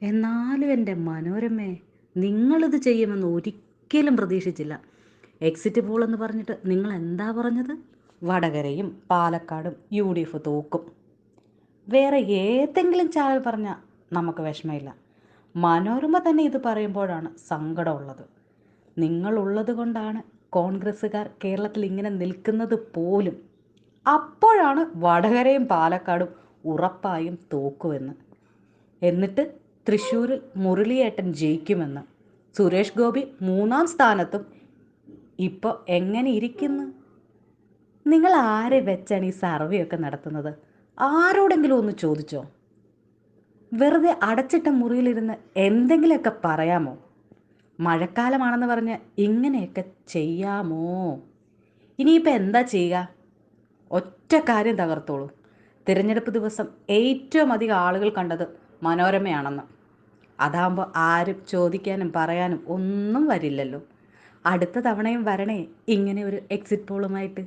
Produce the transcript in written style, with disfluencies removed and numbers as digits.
എന്നാലും എൻ്റെ മനോരമേ, നിങ്ങളിത് ചെയ്യുമെന്ന് ഒരിക്കലും പ്രതീക്ഷിച്ചില്ല. എക്സിറ്റ് പോൾ എന്ന് പറഞ്ഞിട്ട് നിങ്ങൾ എന്താ പറഞ്ഞത്? വടകരയും പാലക്കാടും UDF തോക്കും. വേറെ ഏതെങ്കിലും ചാനൽ പറഞ്ഞാൽ നമുക്ക് വിഷമമില്ല. മനോരമ തന്നെ ഇത് പറയുമ്പോഴാണ് സങ്കടമുള്ളത്. നിങ്ങളുള്ളത് കൊണ്ടാണ് കോൺഗ്രസ്സുകാർ കേരളത്തിൽ ഇങ്ങനെ നിൽക്കുന്നത് പോലും. അപ്പോഴാണ് വടകരയും പാലക്കാടും ഉറപ്പായും തോക്കുമെന്ന്. എന്നിട്ട് തൃശ്ശൂരിൽ മുരളിയേട്ടൻ ജയിക്കുമെന്ന്, സുരേഷ് ഗോപി 3-ാം സ്ഥാനത്തും. ഇപ്പോൾ എങ്ങനെ ഇരിക്കുന്നു? നിങ്ങൾ ആരെ വെച്ചാണ് ഈ സർവേ ഒക്കെ നടത്തുന്നത്? ആരോടെങ്കിലും ഒന്ന് ചോദിച്ചോ? വെറുതെ അടച്ചിട്ട മുറിയിലിരുന്ന് എന്തെങ്കിലുമൊക്കെ പറയാമോ? മഴക്കാലമാണെന്ന് പറഞ്ഞ് ഇങ്ങനെയൊക്കെ ചെയ്യാമോ? ഇനിയിപ്പോൾ എന്താ ചെയ്യുക? ഒറ്റ കാര്യം തകർത്തോളൂ. തിരഞ്ഞെടുപ്പ് ദിവസം ഏറ്റവും അധികം ആളുകൾ കണ്ടത് മനോരമയാണെന്ന്. അതാകുമ്പോൾ ആരും ചോദിക്കാനും പറയാനും ഒന്നും വരില്ലല്ലോ. അടുത്ത തവണയും വരണേ ഇങ്ങനെ ഒരു എക്സിറ്റ് പോളുമായിട്ട്.